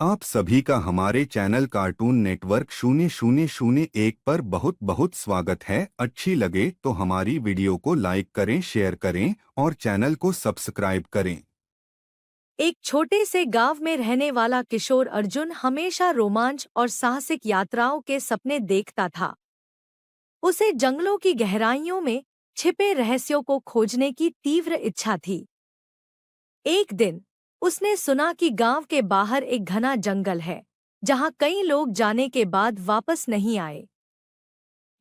आप सभी का हमारे चैनल कार्टून नेटवर्क 0001 पर बहुत बहुत स्वागत है। अच्छी लगे तो हमारी वीडियो को लाइक करें, शेयर करें और चैनल को सब्सक्राइब करें। एक छोटे से गांव में रहने वाला किशोर अर्जुन हमेशा रोमांच और साहसिक यात्राओं के सपने देखता था। उसे जंगलों की गहराइयों में छिपे रहस्यों को खोजने की तीव्र इच्छा थी। एक दिन उसने सुना कि गांव के बाहर एक घना जंगल है, जहां कई लोग जाने के बाद वापस नहीं आए।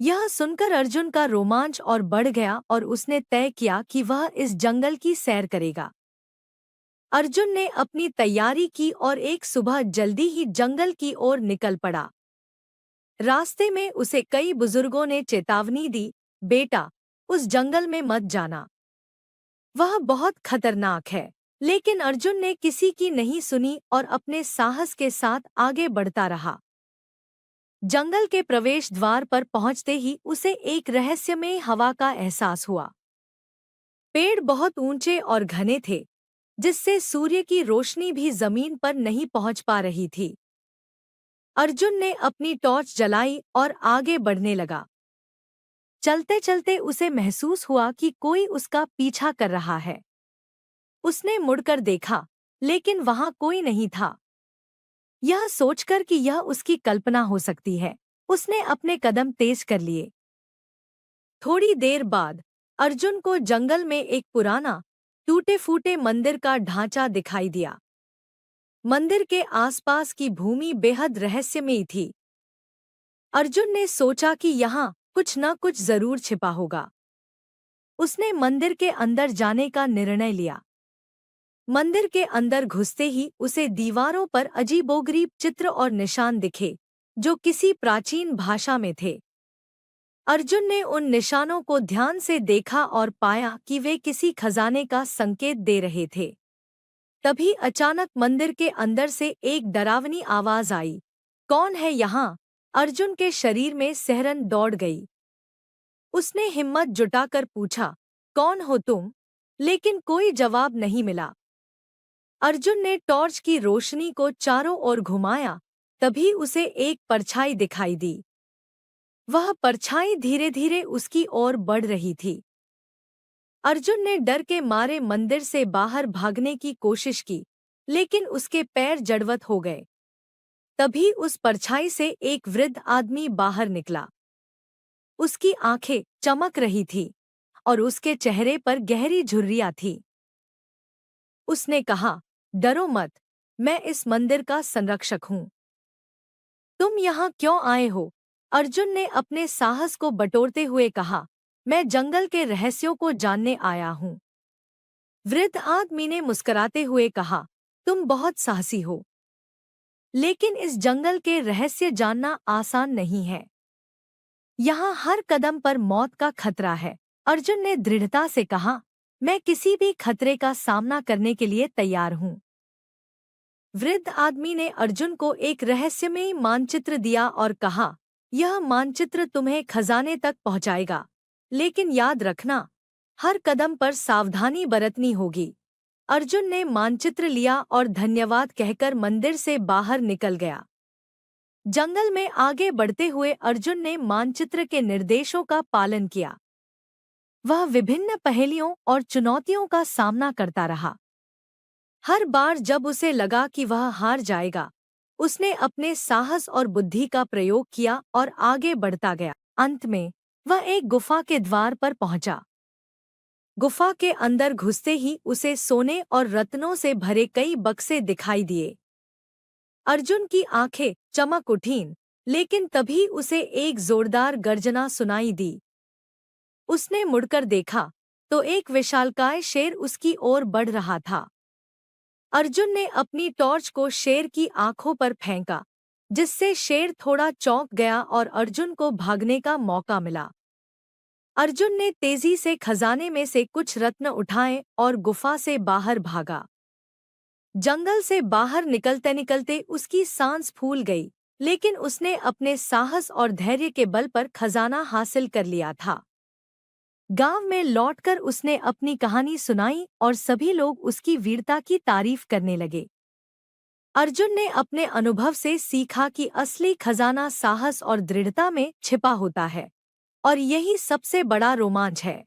यह सुनकर अर्जुन का रोमांच और बढ़ गया और उसने तय किया कि वह इस जंगल की सैर करेगा। अर्जुन ने अपनी तैयारी की और एक सुबह जल्दी ही जंगल की ओर निकल पड़ा। रास्ते में उसे कई बुजुर्गों ने चेतावनी दी, बेटा, उस जंगल में मत जाना, वह बहुत खतरनाक है। लेकिन अर्जुन ने किसी की नहीं सुनी और अपने साहस के साथ आगे बढ़ता रहा। जंगल के प्रवेश द्वार पर पहुंचते ही उसे एक रहस्यमय हवा का एहसास हुआ। पेड़ बहुत ऊंचे और घने थे, जिससे सूर्य की रोशनी भी जमीन पर नहीं पहुंच पा रही थी। अर्जुन ने अपनी टॉर्च जलाई और आगे बढ़ने लगा। चलते चलते उसे महसूस हुआ कि कोई उसका पीछा कर रहा है। उसने मुड़कर देखा, लेकिन वहां कोई नहीं था। यह सोचकर कि यह उसकी कल्पना हो सकती है, उसने अपने कदम तेज कर लिए। थोड़ी देर बाद अर्जुन को जंगल में एक पुराना, टूटे-फूटे मंदिर का ढांचा दिखाई दिया। मंदिर के आसपास की भूमि बेहद रहस्यमयी थी। अर्जुन ने सोचा कि यहाँ कुछ न कुछ जरूर छिपा होगा। उसने मंदिर के अंदर जाने का निर्णय लिया। मंदिर के अंदर घुसते ही उसे दीवारों पर अजीबोगरीब चित्र और निशान दिखे, जो किसी प्राचीन भाषा में थे। अर्जुन ने उन निशानों को ध्यान से देखा और पाया कि वे किसी खजाने का संकेत दे रहे थे। तभी अचानक मंदिर के अंदर से एक डरावनी आवाज आई, कौन है यहाँ? अर्जुन के शरीर में सिहरन दौड़ गई। उसने हिम्मत जुटाकर पूछा, कौन हो तुम? लेकिन कोई जवाब नहीं मिला। अर्जुन ने टॉर्च की रोशनी को चारों ओर घुमाया, तभी उसे एक परछाई दिखाई दी। वह परछाई धीरे धीरे उसकी ओर बढ़ रही थी। अर्जुन ने डर के मारे मंदिर से बाहर भागने की कोशिश की, लेकिन उसके पैर जड़वत हो गए। तभी उस परछाई से एक वृद्ध आदमी बाहर निकला। उसकी आंखें चमक रही थीं और उसके चेहरे पर गहरी झुर्रियां थीं। उसने कहा, डरो मत, मैं इस मंदिर का संरक्षक हूँ। तुम यहाँ क्यों आए हो? अर्जुन ने अपने साहस को बटोरते हुए कहा, मैं जंगल के रहस्यों को जानने आया हूँ। वृद्ध आदमी ने मुस्कुराते हुए कहा, तुम बहुत साहसी हो, लेकिन इस जंगल के रहस्य जानना आसान नहीं है। यहाँ हर कदम पर मौत का खतरा है। अर्जुन ने दृढ़ता से कहा, मैं किसी भी खतरे का सामना करने के लिए तैयार हूँ। वृद्ध आदमी ने अर्जुन को एक रहस्यमयी मानचित्र दिया और कहा, यह मानचित्र तुम्हें खजाने तक पहुंचाएगा, लेकिन याद रखना, हर कदम पर सावधानी बरतनी होगी। अर्जुन ने मानचित्र लिया और धन्यवाद कहकर मंदिर से बाहर निकल गया। जंगल में आगे बढ़ते हुए अर्जुन ने मानचित्र के निर्देशों का पालन किया। वह विभिन्न पहेलियों और चुनौतियों का सामना करता रहा। हर बार जब उसे लगा कि वह हार जाएगा, उसने अपने साहस और बुद्धि का प्रयोग किया और आगे बढ़ता गया। अंत में वह एक गुफा के द्वार पर पहुंचा। गुफा के अंदर घुसते ही उसे सोने और रत्नों से भरे कई बक्से दिखाई दिए। अर्जुन की आंखें चमक उठीं, लेकिन तभी उसे एक जोरदार गर्जना सुनाई दी। उसने मुड़कर देखा तो एक विशालकाय शेर उसकी ओर बढ़ रहा था। अर्जुन ने अपनी टॉर्च को शेर की आंखों पर फेंका, जिससे शेर थोड़ा चौंक गया और अर्जुन को भागने का मौका मिला। अर्जुन ने तेजी से खजाने में से कुछ रत्न उठाए और गुफा से बाहर भागा। जंगल से बाहर निकलते निकलते उसकी सांस फूल गई, लेकिन उसने अपने साहस और धैर्य के बल पर खजाना हासिल कर लिया था। गांव में लौटकर उसने अपनी कहानी सुनाई और सभी लोग उसकी वीरता की तारीफ करने लगे। अर्जुन ने अपने अनुभव से सीखा कि असली खजाना साहस और दृढ़ता में छिपा होता है और यही सबसे बड़ा रोमांच है।